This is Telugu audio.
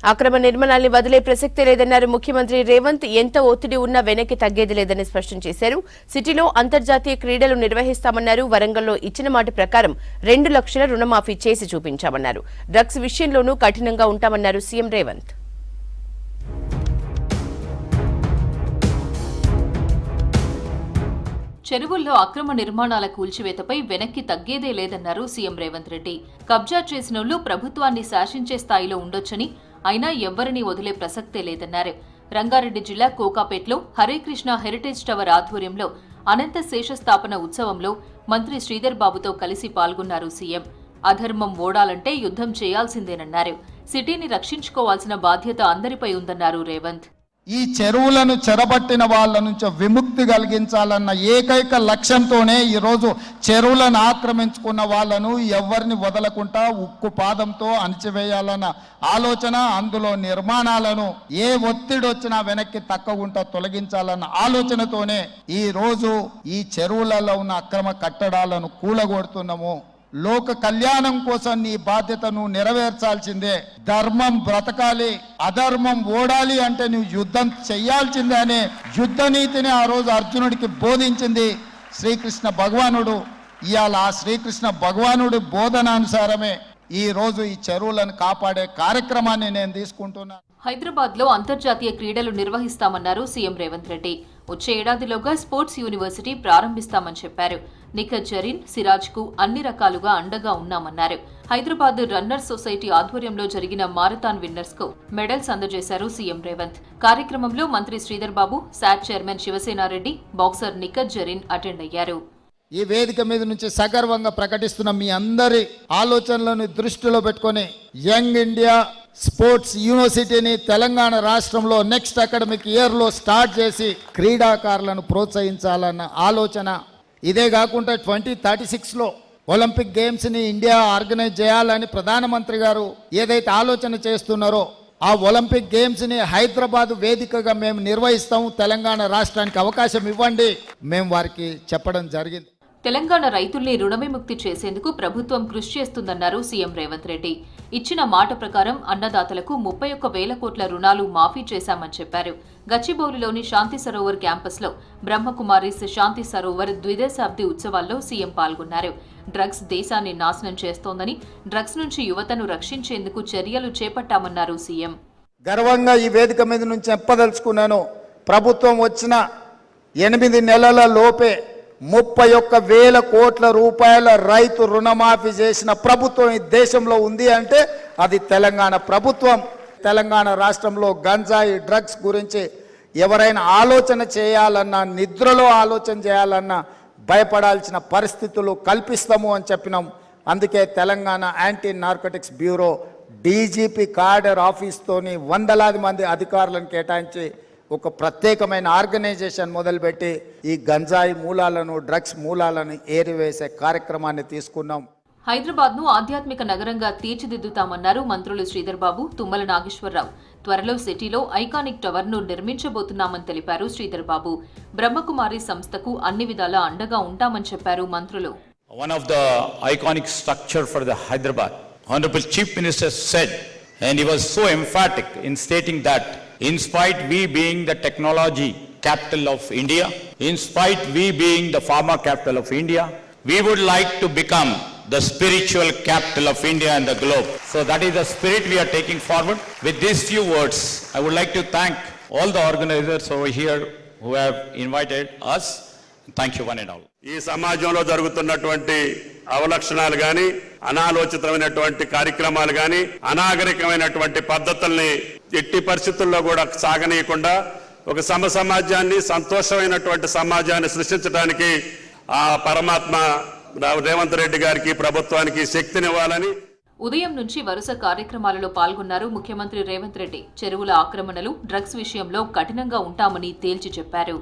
అక్రమ నిర్మాణాల్ని వదిలే ప్రసక్తే లేదన్నారు ముఖ్యమంత్రి రేవంత్. ఎంత ఒత్తిడి ఉన్నా వెనక్కి తగ్గేది లేదని స్పష్టం చేశారు. సిటీలో అంతర్జాతీయ క్రీడలు నిర్వహిస్తామన్నారు. వరంగల్లో ఇచ్చిన మాట ప్రకారం 2 లక్షల రుణమాఫీ చేసి చూపించామన్నారు. డ్రగ్స్ విషయంలోనూ కఠినంగా ఉంటామన్నారు సీఎం రేవంత్. చెరువుల్లో అక్రమ నిర్మాణాల కూల్చివేతపై వెనక్కి తగ్గేదే లేదన్నారు సీఎం రేవంత్ రెడ్డి. కబ్జా చేసినోళ్లు ప్రభుత్వాన్ని శాసించే స్థాయిలో ఉండొచ్చని, అయినా ఎవ్వరినీ వదిలే ప్రసక్తే లేదన్నారు. రంగారెడ్డి జిల్లా కోకాపేట్లో హరేకృష్ణ హెరిటేజ్ టవర్ ఆధ్వర్యంలో అనంత శేషస్థాపన ఉత్సవంలో మంత్రి శ్రీధర్ బాబుతో కలిసి పాల్గొన్నారు సీఎం. అధర్మం ఓడాలంటే యుద్ధం చేయాల్సిందేనన్నారు. సిటీని రక్షించుకోవాల్సిన బాధ్యత అందరిపై ఉందన్నారు రేవంత్. ఈ చెరువులను చెరబట్టిన వాళ్ళ నుంచి విముక్తి కలిగించాలన్న ఏకైక లక్ష్యంతోనే ఈరోజు చెరువులను ఆక్రమించుకున్న వాళ్ళను ఎవరిని వదలకుండా ఉక్కు పాదంతో అణిచివేయాలన్న ఆలోచన, అందులో నిర్మాణాలను ఏ ఒత్తిడి వచ్చినా వెనక్కి తక్కకుండా తొలగించాలన్న ఆలోచనతోనే ఈరోజు ఈ చెరువులలో ఉన్న అక్రమ కట్టడాలను కూలగొడుతున్నాము. లోక కళ్యాణం కోసం నీ బాధ్యతను నెరవేర్చాల్సిందే. ధర్మం బ్రతకాలి, అధర్మం ఓడాలి అంటే నువ్వు యుద్ధం చెయ్యాల్సిందే అనే యుద్ధ నీతిని ఆ రోజు అర్జునుడికి బోధించింది శ్రీకృష్ణ భగవానుడు. ఇవాళ ఆ శ్రీకృష్ణ భగవానుడి బోధనానుసారమే ఈ రోజు ఈ చెరువులను కాపాడే కార్యక్రమాన్ని నేను తీసుకుంటున్నాను. హైదరాబాద్ లో అంతర్జాతీయ క్రీడలు నిర్వహిస్తామన్నారు సీఎం రేవంత్ రెడ్డి. వచ్చే ఏడాదిలోగా స్పోర్ట్స్ యూనివర్సిటీ ప్రారంభిస్తామని చెప్పారు. నిఖత్ జరీన్, సిరాజ్ కు అన్ని రకాలుగా అండగా ఉన్నామన్నారు. హైదరాబాద్ రన్నర్స్ సొసైటీ ఆధ్వర్యంలో జరిగిన మారథాన్ విన్నర్స్ కు మెడల్స్ అందజేశారు సీఎం రేవంత్. కార్యక్రమంలో మంత్రి Sridhar Babu, SAT chairman Shivasena Reddy, boxer Nikhat Zareen attend అయ్యారు. ఈ వేదిక మీద నుంచి సగర్వంగా ప్రకటిస్తున్న మీ అందరి ఆలోచనలను దృష్టిలో పెట్టుకొని యంగ్ ఇండియా స్పోర్ట్స్ యూనివర్సిటీని తెలంగాణ రాష్ట్రంలో నెక్స్ట్ అకాడమిక్ ఇయర్లో స్టార్ట్ చేసి క్రీడాకారులను ప్రోత్సహించాలన్న ఆలోచన. ఇదే కాకుండా 2036లో ఒలింపిక్ గేమ్స్ని ఇండియా ఆర్గనైజ్ చేయాలని ప్రధానమంత్రి గారు ఏదైతే ఆలోచన చేస్తున్నారో ఆ ఒలింపిక్ గేమ్స్ని హైదరాబాద్ వేదికగా మేము నిర్వహిస్తాం, తెలంగాణ రాష్ట్రానికి అవకాశం ఇవ్వండి మేము వారికి చెప్పడం జరిగింది. తెలంగాణ రైతుల్ని రుణవిముక్తి చేసేందుకు ప్రభుత్వం కృషి చేస్తుందన్నారు సీఎం రేవంత్ రెడ్డి. ఇచ్చిన మాట ప్రకారం అన్నదాతలకు 31,000 కోట్ల రుణాలు మాఫీ చేశామని చెప్పారు. గచ్చిబౌలిలోని శాంతి సరోవర్ క్యాంపస్లో బ్రహ్మకుమారీస్ శాంతి సరోవర్ ద్విదశాబ్ది ఉత్సవాల్లో సీఎం పాల్గొన్నారు. డ్రగ్స్ దేశాన్ని నాశనం చేస్తోందని, డ్రగ్స్ నుంచి యువతను రక్షించేందుకు చర్యలు చేపట్టామన్నారు సీఎం. గర్వంగా ఈ వేదిక మీద నుంచి చెప్పదలుచుకున్నాను, ప్రభుత్వం వచ్చిన 8 నెలల లోపే 31,000 కోట్ల రూపాయల రైతు రుణమాఫీ చేసిన ప్రభుత్వం ఈ దేశంలో ఉంది అంటే అది తెలంగాణ ప్రభుత్వం. తెలంగాణ రాష్ట్రంలో గంజాయి డ్రగ్స్ గురించి ఎవరైనా ఆలోచన చేయాలన్నా, నిద్రలో ఆలోచన చేయాలన్నా భయపడాల్సిన పరిస్థితులు కల్పిస్తాము అని చెప్పినాం. అందుకే Telangana anti narcotics bureau DGP cadre ఆఫీస్తోని వందలాది మంది అధికారులను కేటాయించి ఒక ప్రత్యేకమైన ఆర్గనైజేషన్ మొదలుపెట్టి ఈ గంజాయి మూలాలను, డ్రగ్స్ మూలాలను ఏరివేసే కార్యక్రమాన్ని తీసుకున్నాం. హైదరాబాద్ ను ఆధ్యాత్మిక నగరంగా తీర్చిదిద్దుతామన్నారు మంత్రులు శ్రీధర్ బాబు, తుమ్మల నాగేశ్వరరావు. త్వరలో సిటీలో ఐకానిక్ టవర్ ను నిర్మించబోతున్నామని తెలిపారు శ్రీధర్ బాబు. బ్రహ్మకుమారి సంస్థకు అన్ని విధాలా అండగా ఉంటామని చెప్పారు మంత్రులు. One of the iconic structure for the Hyderabad, Honorable Chief Minister said, and he was so emphatic in stating that in spite we being the technology capital of India, in spite we being the pharma capital of India, we would like to become the spiritual capital of India and the globe. So that is the spirit we are taking forward. With these few words, I would like to thank all the organizers over here who have invited us. Thank you one and all. ఈ సమాజంలో జరుగుతున్నటువంటి అవలక్షణాలు కానీ, అనాలోచితమైనటువంటి కార్యక్రమాలు కానీ, అనాగరికమైనటువంటి పద్ధతుల్ని ఎట్టి పరిస్థితుల్లో కూడా సాగనీయకుండా ఒక సమాజాన్ని, సంతోషమైనటువంటి సమాజాన్ని సృష్టించడానికి ఆ పరమాత్మ రేవంత్ రెడ్డి గారికి, ప్రభుత్వానికి శక్తినివ్వాలని. ఉదయం నుంచి వరుస కార్యక్రమాలలో పాల్గొన్నారు ముఖ్యమంత్రి రేవంత్ రెడ్డి. చెరువుల ఆక్రమణలు, డ్రగ్స్ విషయంలో కఠినంగా ఉంటామని తేల్చి చెప్పారు.